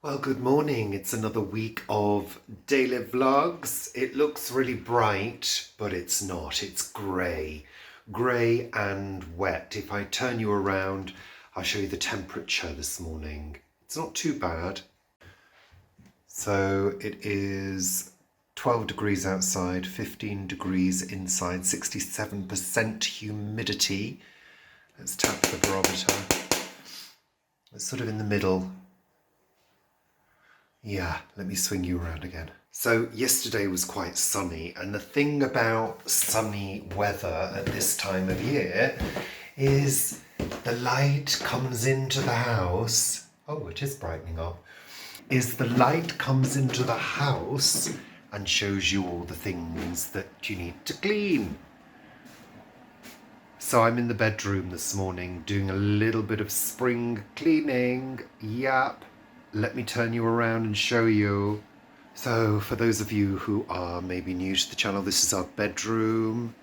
Well, good morning. It's another week of daily vlogs. It looks really bright, but it's not. It's grey. Grey and wet. If I turn you around, I'll show you the temperature this morning. It's not too bad. So it is 12 degrees outside, 15 degrees inside, 67% humidity. Let's tap the barometer. It's sort of in the middle. Yeah, let me swing you around again. So yesterday was quite sunny, and the thing about sunny weather at this time of year is the light comes into the house. Oh, it is brightening up. Is the light comes into the house and shows you all the things that you need to clean. So I'm in the bedroom this morning doing a little bit of spring cleaning. Yep. Let me turn you around and show you. So for those of you who are maybe new to the channel, this is our bedroom.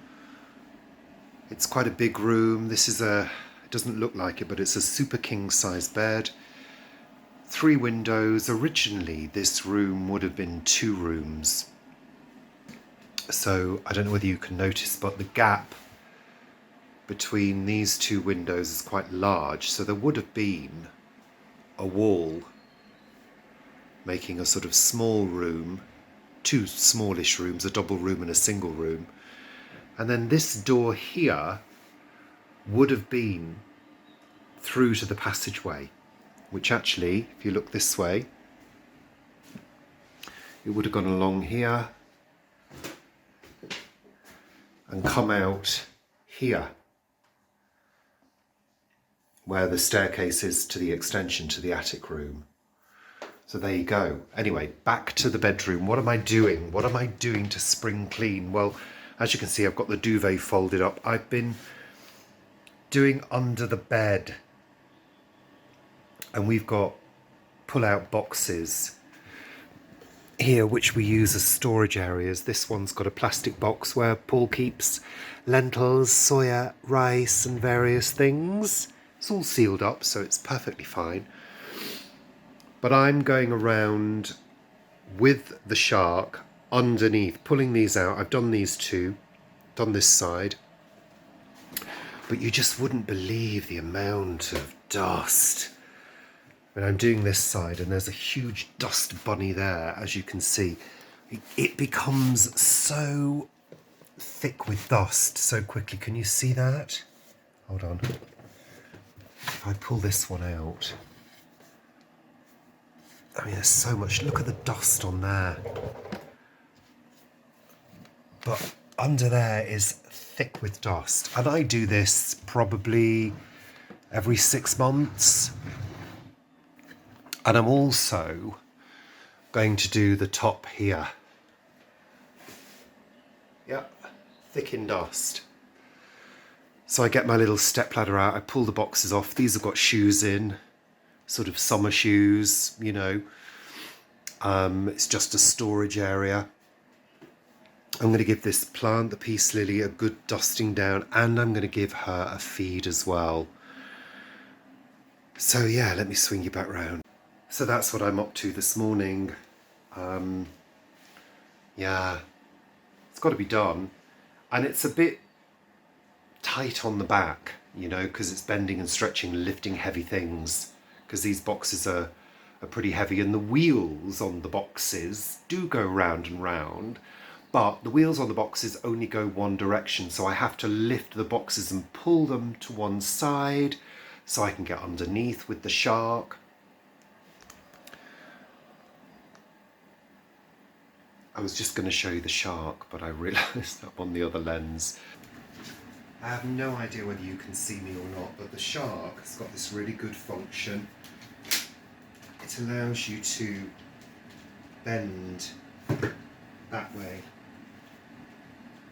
It's quite a big room. It doesn't look like it, but it's a super king size bed. 3 windows. Originally, this room would have been 2 rooms. So I don't know whether you can notice, but the gap between these 2 windows is quite large. So there would have been a wall making a sort of small room, 2 smallish rooms, a double room and a single room. And then this door here would have been through to the passageway, which actually, if you look this way, it would have gone along here and come out here, where the staircase is to the extension to the attic room. So there you go. Anyway, back to the bedroom. What am I doing? What am I doing to spring clean? Well, as you can see, I've got the duvet folded up. I've been doing under the bed. And we've got pull-out boxes here, which we use as storage areas. This one's got a plastic box where Paul keeps lentils, soya, rice, and various things. It's all sealed up, so it's perfectly fine. But I'm going around with the shark underneath, pulling these out. I've done these 2, done this side. But you just wouldn't believe the amount of dust. When I'm doing this side, and there's a huge dust bunny there, as you can see. It becomes so thick with dust so quickly. Can you see that? Hold on. If I pull this one out. I mean, there's so much. Look at the dust on there. But under there is thick with dust. And I do this probably every 6 months. And I'm also going to do the top here. Yep, thick in dust. So I get my little stepladder out. I pull the boxes off. These have got shoes in. Sort of summer shoes, you know. It's just a storage area. I'm going to give this plant, the peace lily, a good dusting down, and I'm going to give her a feed as well. So yeah, let me swing you back round. So that's what I'm up to this morning. Yeah, it's got to be done. And it's a bit tight on the back, you know, because it's bending and stretching, lifting heavy things. Because these boxes are pretty heavy, and the wheels on the boxes do go round and round, but the wheels on the boxes only go one direction, so I have to lift the boxes and pull them to one side so I can get underneath with the shark. I was just going to show you the shark, but I realised I'm on the other lens. I have no idea whether you can see me or not, but the shark has got this really good function. It allows you to bend that way.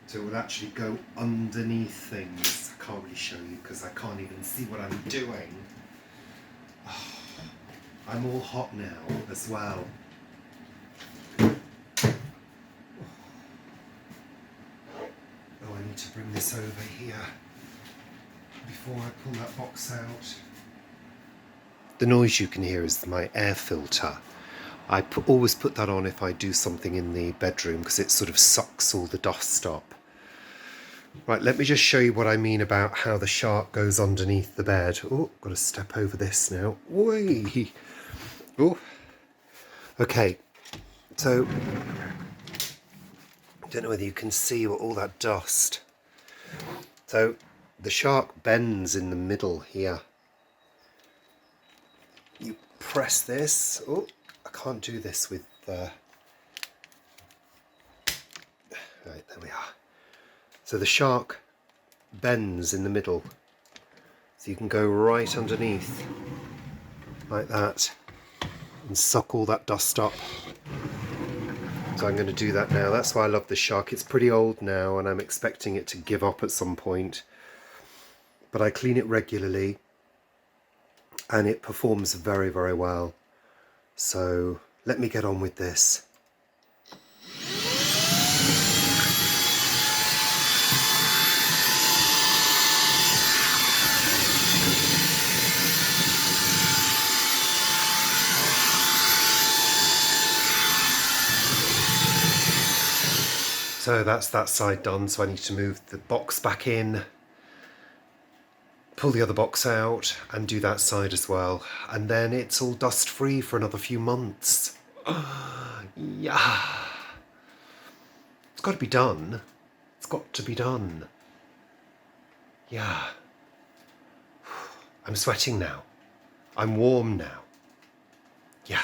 So it will actually go underneath things. I can't really show you because I can't even see what I'm doing. Oh, I'm all hot now as well. Oh, I need to bring this over here before I pull that box out. The noise you can hear is my air filter. Always put that on if I do something in the bedroom because it sort of sucks all the dust up. Right, let me just show you what I mean about how the shark goes underneath the bed. Oh, got to step over this now. Whee! Oh, okay. So, I don't know whether you can see all that dust. So, the shark bends in the middle here. You press this. Oh, I can't do this with... Right, there we are. So the shark bends in the middle. So you can go right underneath, like that, and suck all that dust up. So I'm going to do that now. That's why I love the shark. It's pretty old now, and I'm expecting it to give up at some point. But I clean it regularly, and it performs very, very well. So let me get on with this. So that's that side done, so I need to move the box back in, pull the other box out and do that side as well. And then it's all dust free for another few months. Yeah. It's got to be done. It's got to be done. Yeah. I'm sweating now. I'm warm now. Yeah.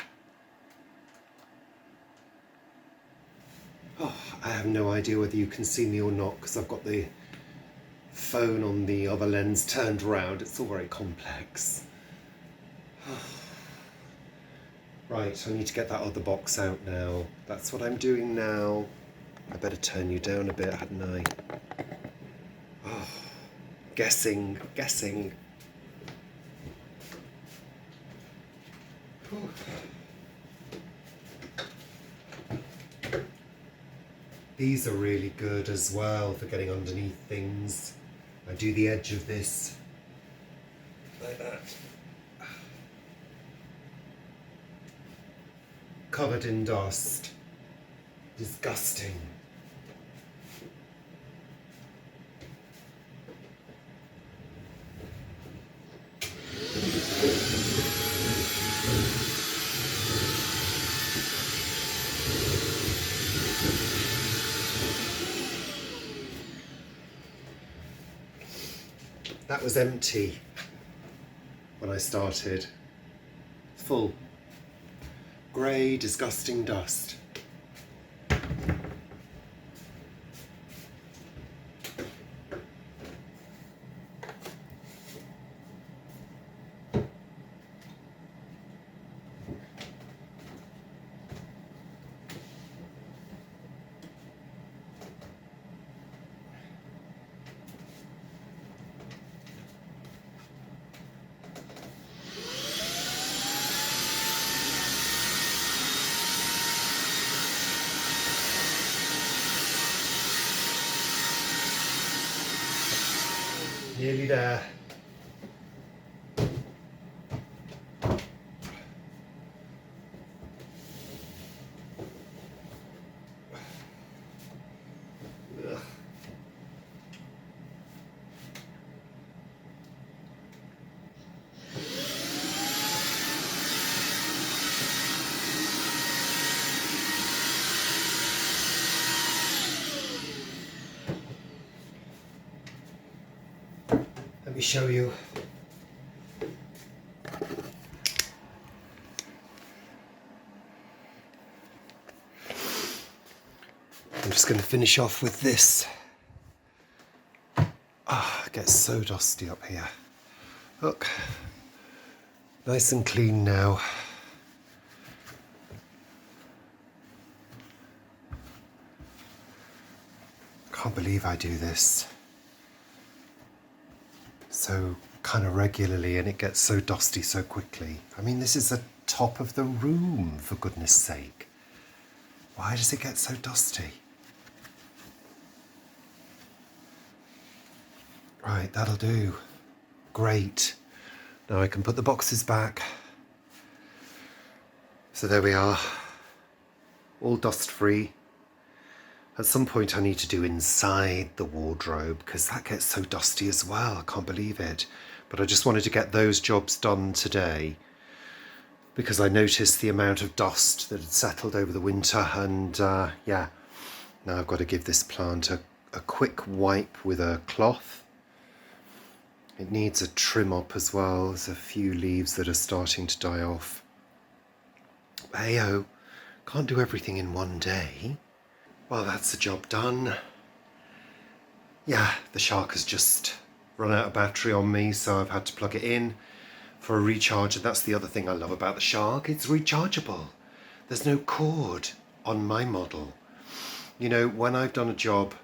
Oh, I have no idea whether you can see me or not because I've got the phone on the other lens turned around. It's all very complex. Right, I need to get that other box out now. That's what I'm doing now. I better turn you down a bit, hadn't I? Oh, guessing. Whew. These are really good as well for getting underneath things. I do the edge of this like that. Covered in dust. Disgusting. That was empty when I started. Full. Grey, disgusting dust. Nearly there. Ugh. Let me show you. I'm just going to finish off with this. Ah, it gets so dusty up here. Look, nice and clean now. Can't believe I do this so kind of regularly and it gets so dusty so quickly. I mean, this is the top of the room, for goodness sake. Why does it get so dusty? Right, that'll do. Great. Now I can put the boxes back. So there we are, all dust free. At some point I need to do inside the wardrobe because that gets so dusty as well. I can't believe it. But I just wanted to get those jobs done today because I noticed the amount of dust that had settled over the winter, and yeah, now I've got to give this plant a quick wipe with a cloth. It needs a trim up as well. There's a few leaves that are starting to die off. Hey-oh, can't do everything in one day. Well, that's the job done. Yeah, the Shark has just run out of battery on me, so I've had to plug it in for a recharge. And that's the other thing I love about the Shark. It's rechargeable. There's no cord on my model. You know, when I've done a job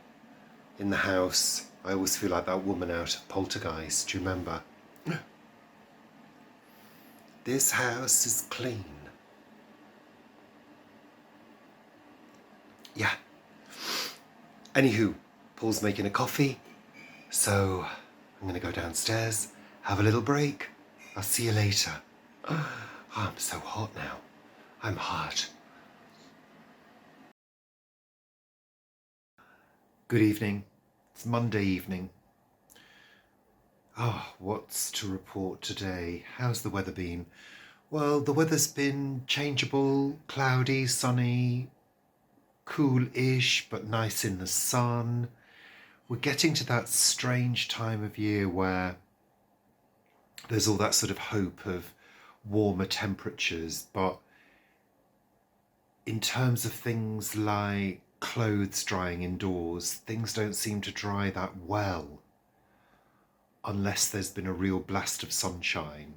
in the house, I always feel like that woman out of Poltergeist. Do you remember? This house is clean. Yeah. Anywho, Paul's making a coffee, so I'm going to go downstairs, have a little break. I'll see you later. Oh, I'm so hot now. I'm hot. Good evening. It's Monday evening. Oh, what's to report today? How's the weather been? Well, the weather's been changeable, cloudy, sunny, cool-ish, but nice in the sun. We're getting to that strange time of year where there's all that sort of hope of warmer temperatures, but in terms of things like clothes drying indoors, things don't seem to dry that well unless there's been a real blast of sunshine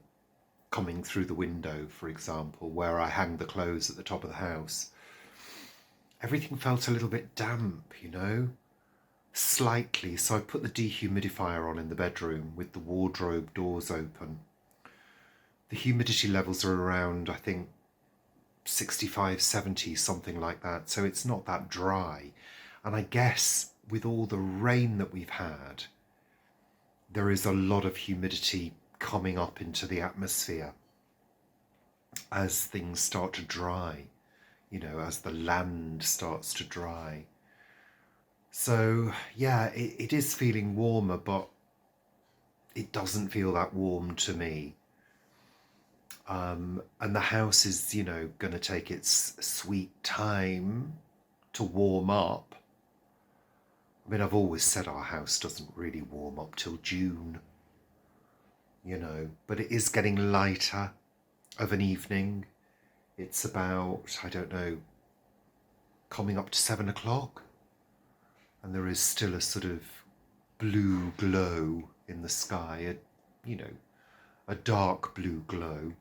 coming through the window, for example, where I hang the clothes at the top of the house. Everything felt a little bit damp, you know, slightly. So I put the dehumidifier on in the bedroom with the wardrobe doors open. The humidity levels are around, I think, 65, 70, something like that. So it's not that dry. And I guess with all the rain that we've had, there is a lot of humidity coming up into the atmosphere as things start to dry, you know, as the land starts to dry. So yeah, it is feeling warmer, but it doesn't feel that warm to me. And the house is, you know, going to take its sweet time to warm up. I mean, I've always said our house doesn't really warm up till June, you know, but it is getting lighter of an evening. It's about, I don't know, coming up to 7 o'clock. And there is still a sort of blue glow in the sky, you know, a dark blue glow.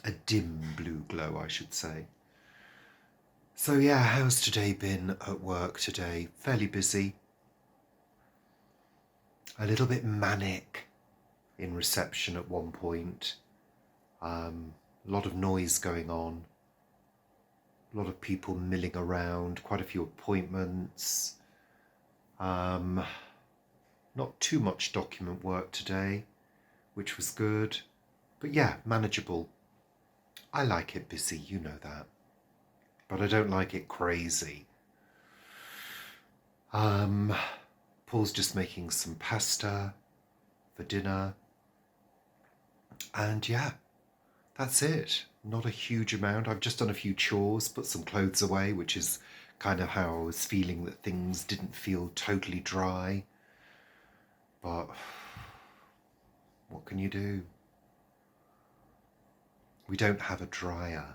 A dim blue glow, I should say. So yeah, how's today been at work today? Fairly busy. A little bit manic in reception at one point. A lot of noise going on. A lot of people milling around. Quite a few appointments. Not too much document work today, which was good. But yeah, manageable. I like it busy, you know that. But I don't like it crazy. Paul's just making some pasta for dinner. And yeah, that's it. Not a huge amount. I've just done a few chores, put some clothes away, which is kind of how I was feeling, that things didn't feel totally dry. But what can you do? We don't have a dryer.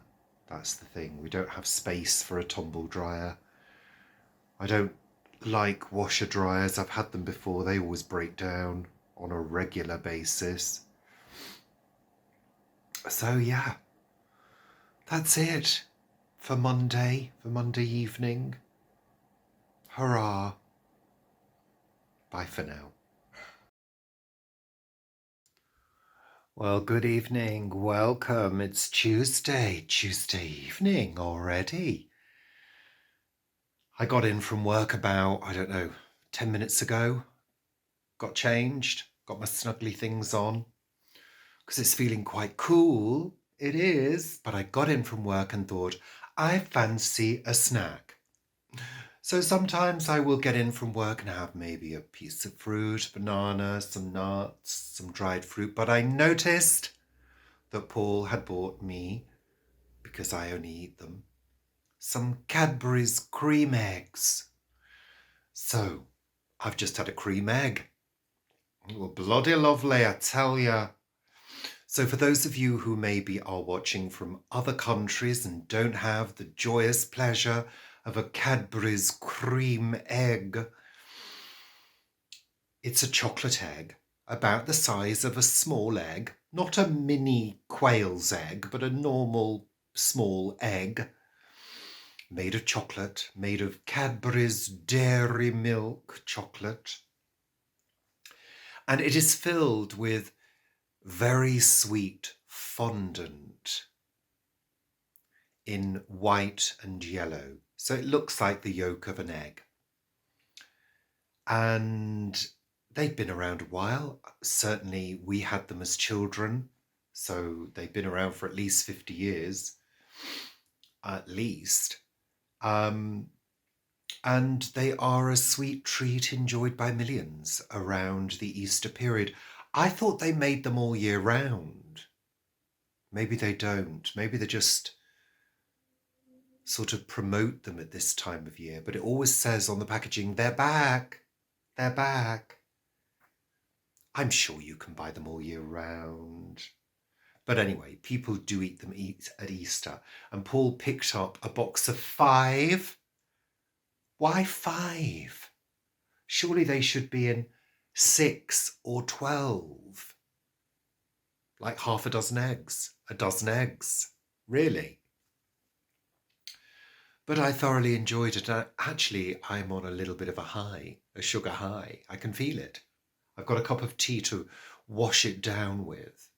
That's the thing. We don't have space for a tumble dryer. I don't like washer dryers. I've had them before. They always break down on a regular basis. So yeah, that's it for Monday evening. Hurrah. Bye for now. Well, good evening. Welcome. It's Tuesday evening already. I got in from work about, I don't know, 10 minutes ago. Got changed, got my snuggly things on, because it's feeling quite cool it is. But I got in from work and thought, I fancy a snack. So sometimes I will get in from work and have maybe a piece of fruit, banana, some nuts, some dried fruit. But I noticed that Paul had bought me, because I only eat them, some Cadbury's cream eggs. So I've just had a cream egg. Well, bloody lovely, I tell ya. So for those of you who maybe are watching from other countries and don't have the joyous pleasure of a Cadbury's cream egg, it's a chocolate egg about the size of a small egg, not a mini quail's egg, but a normal small egg, made of chocolate, made of Cadbury's dairy milk chocolate. And it is filled with very sweet fondant in white and yellow. So it looks like the yolk of an egg. And they've been around a while. Certainly we had them as children. So they've been around for at least 50 years. At least. And they are a sweet treat enjoyed by millions around the Easter period. I thought they made them all year round. Maybe they don't. Maybe they just sort of promote them at this time of year. But it always says on the packaging, they're back. They're back. I'm sure you can buy them all year round. But anyway, people do eat them at Easter. And Paul picked up a box of 5. Why 5? Surely they should be in 6 or 12. Like half a dozen eggs. A dozen eggs. Really? But I thoroughly enjoyed it. Actually, I'm on a little bit of a high, a sugar high. I can feel it. I've got a cup of tea to wash it down with.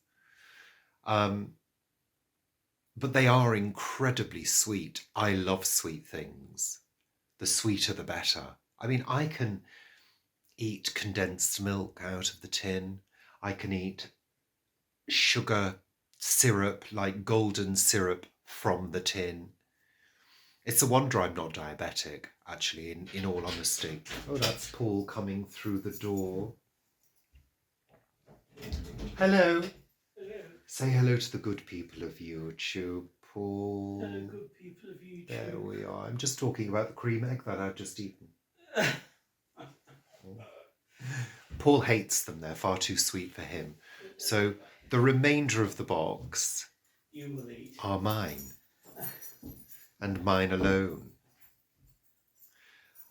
But they are incredibly sweet. I love sweet things. The sweeter the better. I mean, I can eat condensed milk out of the tin. I can eat sugar syrup, like golden syrup from the tin. It's a wonder I'm not diabetic, actually, in all honesty. Oh, that's Paul coming through the door. Hello. Hello. Say hello to the good people of YouTube, Paul. Hello, good people of YouTube. There we are. I'm just talking about the cream egg that I've just eaten. Paul hates them. They're far too sweet for him. So the remainder of the box you will eat. Are mine. And mine alone.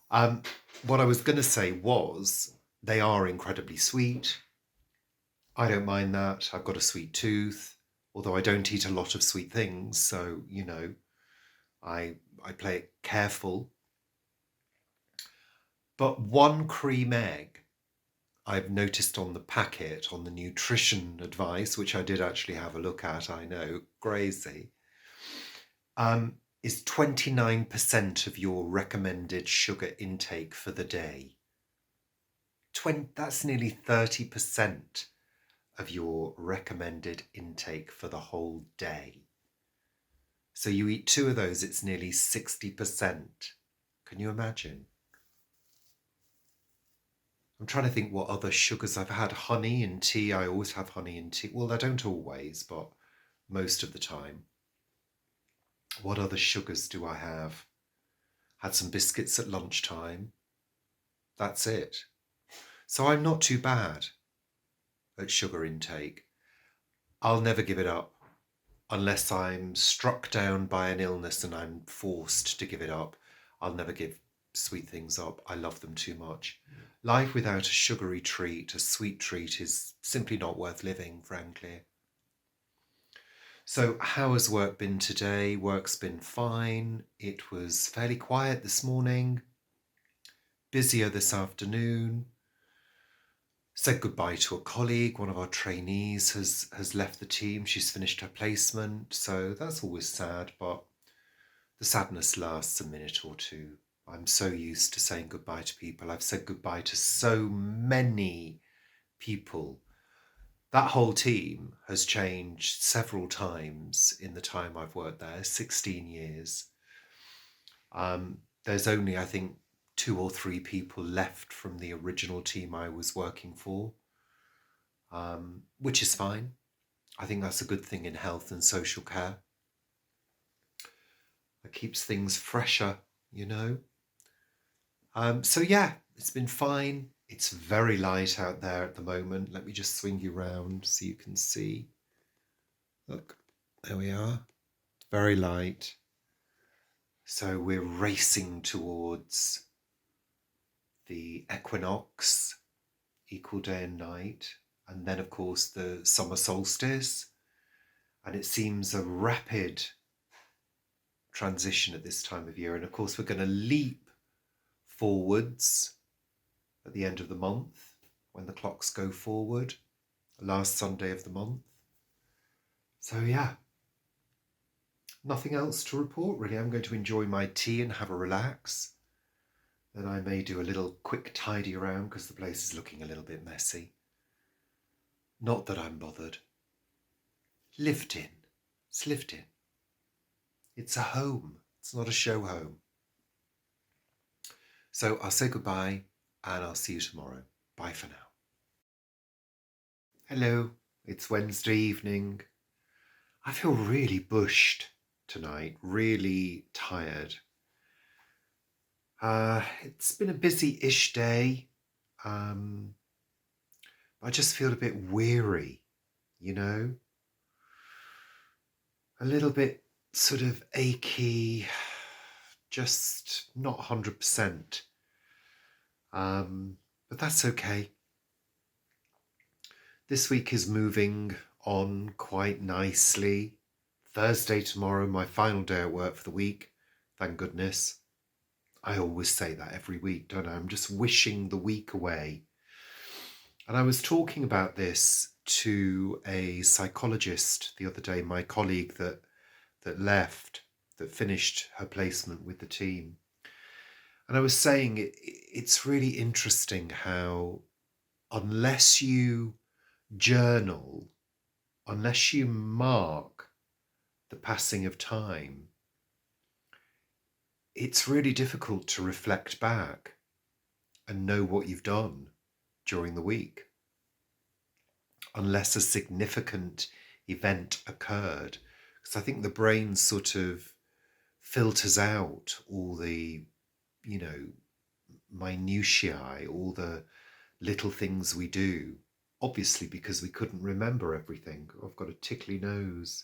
What I was going to say was they are incredibly sweet. I don't mind that. I've got a sweet tooth, although I don't eat a lot of sweet things. So, you know, I play it careful. But one cream egg, I've noticed on the packet, on the nutrition advice, which I did actually have a look at, I know, crazy, is 29% of your recommended sugar intake for the day. That's nearly 30% of your recommended intake for the whole day. So you eat 2 of those, it's nearly 60%. Can you imagine? I'm trying to think what other sugars I've had. Honey in tea, I always have honey in tea. Well, I don't always, but most of the time. What other sugars do I have? Had some biscuits at lunchtime. That's it. So I'm not too bad at sugar intake. I'll never give it up unless I'm struck down by an illness and I'm forced to give it up. I'll never give sweet things up. I love them too much. Life without a sugary treat, a sweet treat, is simply not worth living, frankly. So how has work been today? Work's been fine. It was fairly quiet this morning, busier this afternoon. Said goodbye to a colleague. One of our trainees has left the team. She's finished her placement, so that's always sad, but the sadness lasts a minute or two. I'm so used to saying goodbye to people. I've said goodbye to so many people that whole team has changed several times in the time I've worked there, 16 years. There's only, I think, 2 or 3 people left from the original team I was working for, which is fine. I think that's a good thing in health and social care. It keeps things fresher, you know. So yeah, it's been fine. It's very light out there at the moment. Let me just swing you round so you can see. Look, there we are. Very light. So we're racing towards the equinox, equal day and night, and then of course the summer solstice. And it seems a rapid transition at this time of year. And of course we're going to leap forwards at the end of the month when the clocks go forward, last Sunday of the month. So yeah, nothing else to report really. I'm going to enjoy my tea and have a relax. Then I may do a little quick tidy around because the place is looking a little bit messy. Not that I'm bothered. Lived in. It's lived in. It's a home. It's not a show home. So I'll say goodbye and I'll see you tomorrow. Bye for now. Hello, it's Wednesday evening. I feel really bushed tonight, really tired. It's been a busy-ish day. I just feel a bit weary, you know? A little bit sort of achy, just not 100%. But that's okay. This week is moving on quite nicely. Thursday tomorrow, my final day at work for the week. Thank goodness. I always say that every week, don't I? I'm just wishing the week away. And I was talking about this to a psychologist the other day, my colleague that finished her placement with the team. And I was saying it's really interesting how unless you journal, unless you mark the passing of time, it's really difficult to reflect back and know what you've done during the week unless a significant event occurred. Because I think the brain sort of filters out all the, minutiae, all the little things we do, obviously because we couldn't remember everything. I've got a tickly nose.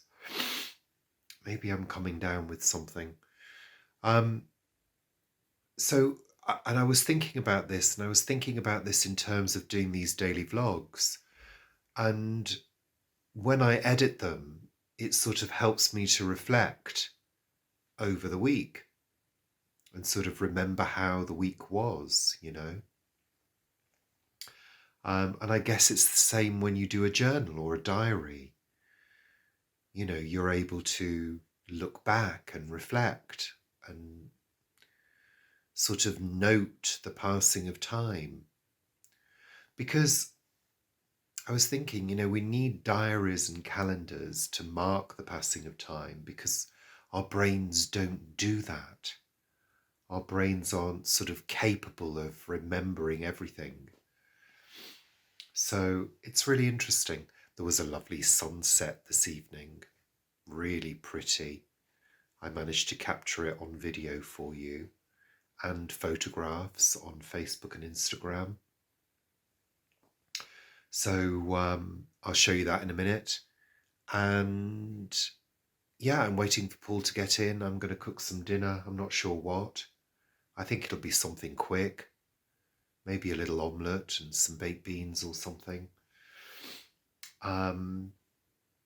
Maybe I'm coming down with something. So, and I was thinking about this, and I was thinking about this in terms of doing these daily vlogs. And when I edit them, it sort of helps me to reflect over the week and sort of remember how the week was, And I guess it's the same when you do a journal or a diary. You're able to look back and reflect and sort of note the passing of time. Because I was thinking, we need diaries and calendars to mark the passing of time because our brains don't do that. Our brains aren't sort of capable of remembering everything. So it's really interesting. There was a lovely sunset this evening, really pretty. I managed to capture it on video for you and photographs on Facebook and Instagram. So I'll show you that in a minute. And yeah, I'm waiting for Paul to get in. I'm going to cook some dinner. I'm not sure what. I think it'll be something quick. Maybe a little omelette and some baked beans or something.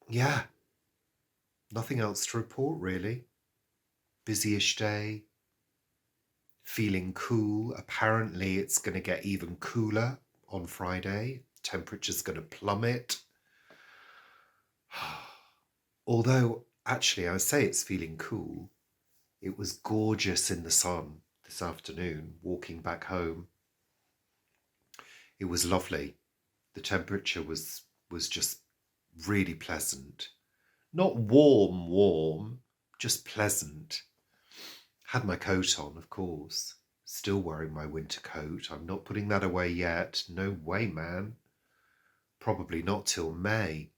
Yeah, nothing else to report really. Busy-ish day. Feeling cool. Apparently it's going to get even cooler on Friday. Temperature's going to plummet. Although, actually, I would say it's feeling cool. It was gorgeous in the sun this afternoon, walking back home. It was lovely. The temperature was was just really pleasant. Not warm, just pleasant. Had my coat on, of course. Still wearing my winter coat. I'm not putting that away yet. No way, man. Probably not till May.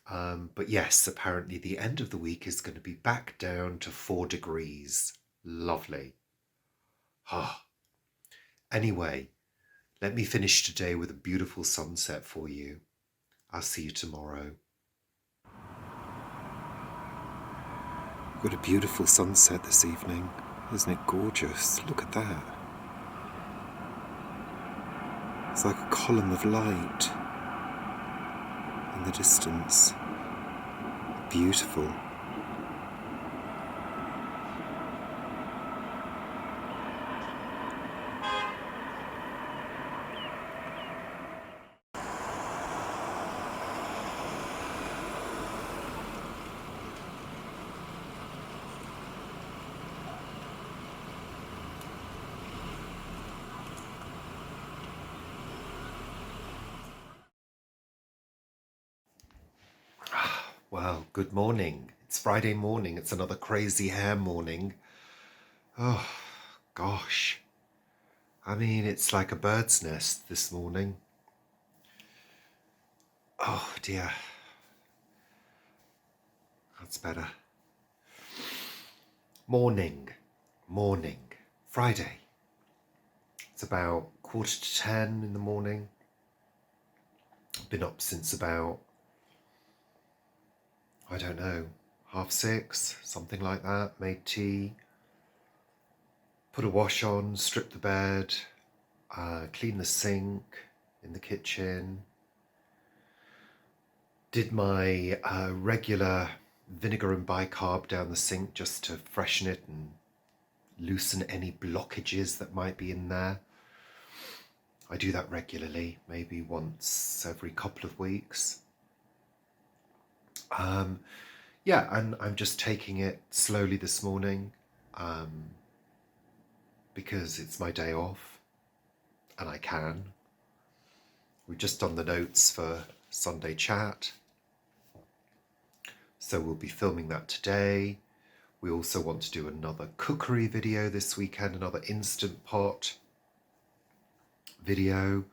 But yes, apparently the end of the week is going to be back down to 4 degrees. Lovely. Ah. Anyway, let me finish today with a beautiful sunset for you. I'll see you tomorrow. What a beautiful sunset this evening. Isn't it gorgeous? Look at that. It's like a column of light in the distance. Beautiful. Well, good morning. It's Friday morning. It's another crazy hair morning. Oh, gosh. I mean, it's like a bird's nest this morning. Oh, dear. That's better. Morning. Friday. It's about 9:45 in the morning. I've been up since about, I don't know, 6:30, something like that. Made tea, put a wash on, stripped the bed, cleaned the sink in the kitchen, did my regular vinegar and bicarb down the sink just to freshen it and loosen any blockages that might be in there. I do that regularly, maybe once every couple of weeks. Yeah, and I'm just taking it slowly this morning because it's my day off and I can. We've just done the notes for Sunday chat, so we'll be filming that today. We also want to do another cookery video this weekend, another Instant Pot video.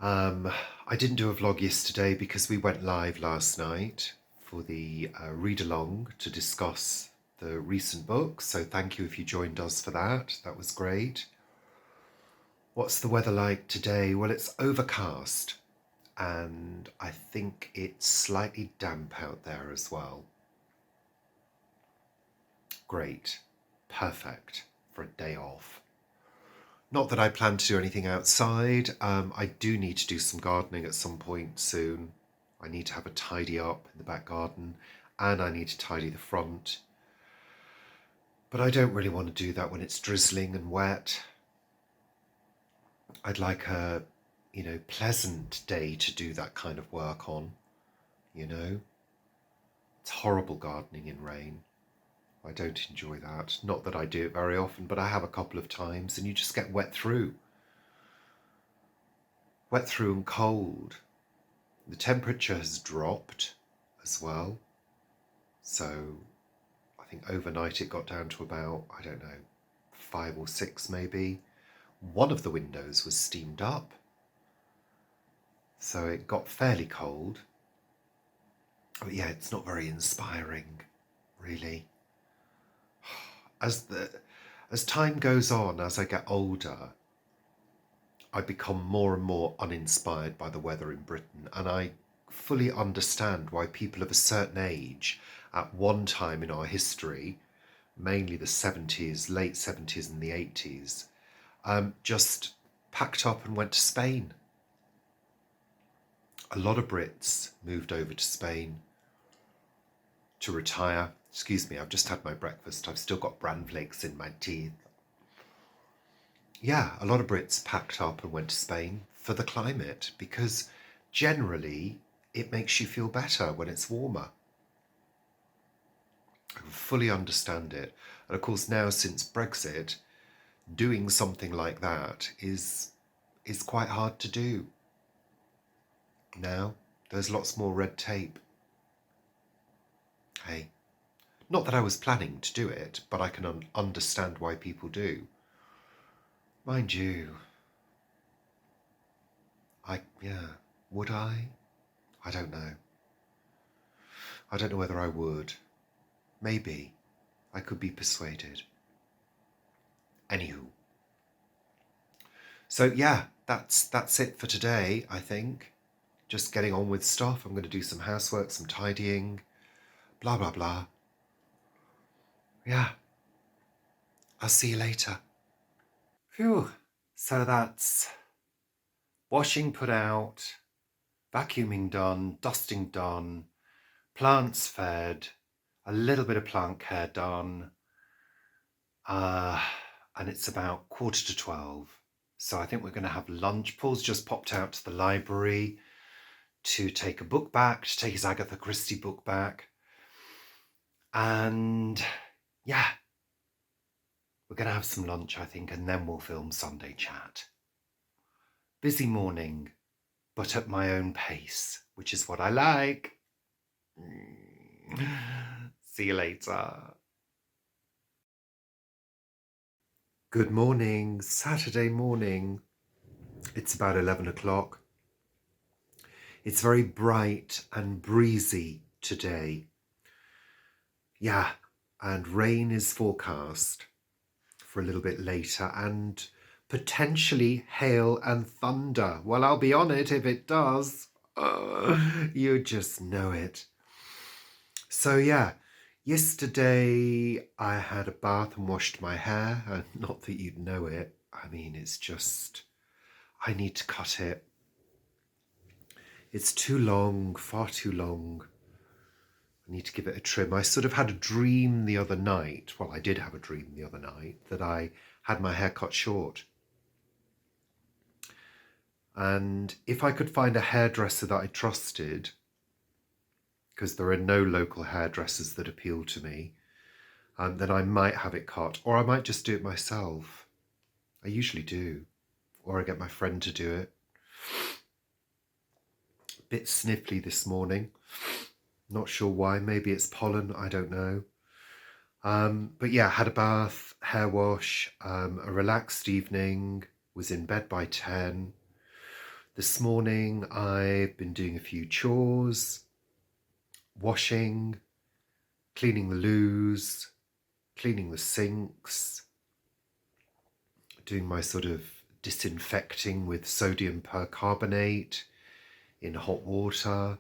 I didn't do a vlog yesterday because we went live last night for the read-along to discuss the recent books, so thank you if you joined us for that. That was great. What's the weather like today? Well, it's overcast and I think it's slightly damp out there as well. Great. Perfect for a day off. Not that I plan to do anything outside. I do need to do some gardening at some point soon. I need to have a tidy up in the back garden and I need to tidy the front. But I don't really want to do that when it's drizzling and wet. I'd like a, pleasant day to do that kind of work on, It's horrible gardening in rain. I don't enjoy that. Not that I do it very often, but I have a couple of times and you just get wet through. Wet through and cold. The temperature has dropped as well. So I think overnight it got down to about, 5 or 6 maybe. One of the windows was steamed up. So it got fairly cold. But yeah, it's not very inspiring, really. As time goes on, as I get older, I become more and more uninspired by the weather in Britain, and I fully understand why people of a certain age at one time in our history, mainly the 70s, late 70s and the 80s, just packed up and went to Spain. A lot of Brits moved over to Spain to retire. Excuse me, I've just had my breakfast. I've still got bran flakes in my teeth. Yeah, a lot of Brits packed up and went to Spain for the climate because generally it makes you feel better when it's warmer. I can fully understand it. And of course now since Brexit, doing something like that is quite hard to do. now. There's lots more red tape. Hey, not that I was planning to do it, but I can understand why people do. Mind you, would I? I don't know. I don't know whether I would. Maybe. I could be persuaded. Anywho. So yeah, that's it for today, I think. Just getting on with stuff. I'm going to do some housework, some tidying, blah, blah, blah. Yeah. I'll see you later. Phew. So that's washing put out, vacuuming done, dusting done, plants fed, a little bit of plant care done, and it's about 11:45. So I think we're going to have lunch. Paul's just popped out to the library to take a book back, to take his Agatha Christie book back. And yeah, we're going to have some lunch, I think, and then we'll film Sunday Chat. Busy morning, but at my own pace, which is what I like. See you later. Good morning, Saturday morning. It's about 11 o'clock. It's very bright and breezy today. Yeah, and rain is forecast for a little bit later, and potentially hail and thunder. Well, I'll be on it if it does. You just know it. So yeah, yesterday I had a bath and washed my hair, and not that you'd know it. I mean, it's just, I need to cut it. It's too long, far too long. I need to give it a trim. I sort of had a dream the other night. Well, I did have a dream the other night that I had my hair cut short. And if I could find a hairdresser that I trusted, because there are no local hairdressers that appeal to me, then I might have it cut, or I might just do it myself. I usually do, or I get my friend to do it. A bit sniffly this morning. Not sure why. Maybe it's pollen. I don't know. But yeah, had a bath, hair wash, a relaxed evening, was in bed by 10. This morning I've been doing a few chores, washing, cleaning the loos, cleaning the sinks, doing my sort of disinfecting with sodium percarbonate in hot water.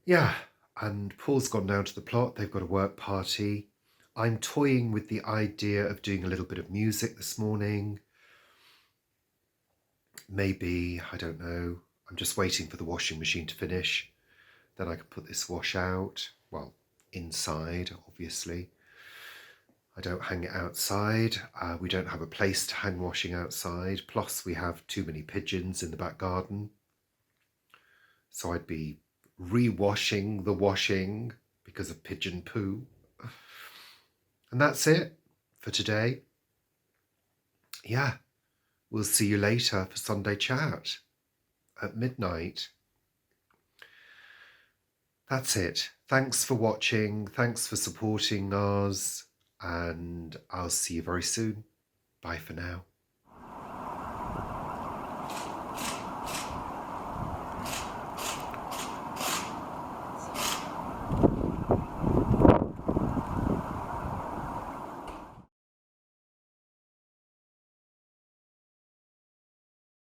Yeah, and Paul's gone down to the plot. They've got a work party. I'm toying with the idea of doing a little bit of music this morning. Maybe, I don't know. I'm just waiting for the washing machine to finish. Then I can put this wash out. Well, inside, obviously. I don't hang it outside. We don't have a place to hang washing outside. Plus, we have too many pigeons in the back garden. So I'd be re-washing the washing because of pigeon poo. And that's it for today. Yeah, we'll see you later for Sunday Chat at midnight. That's it. Thanks for watching. Thanks for supporting us. And I'll see you very soon. Bye for now.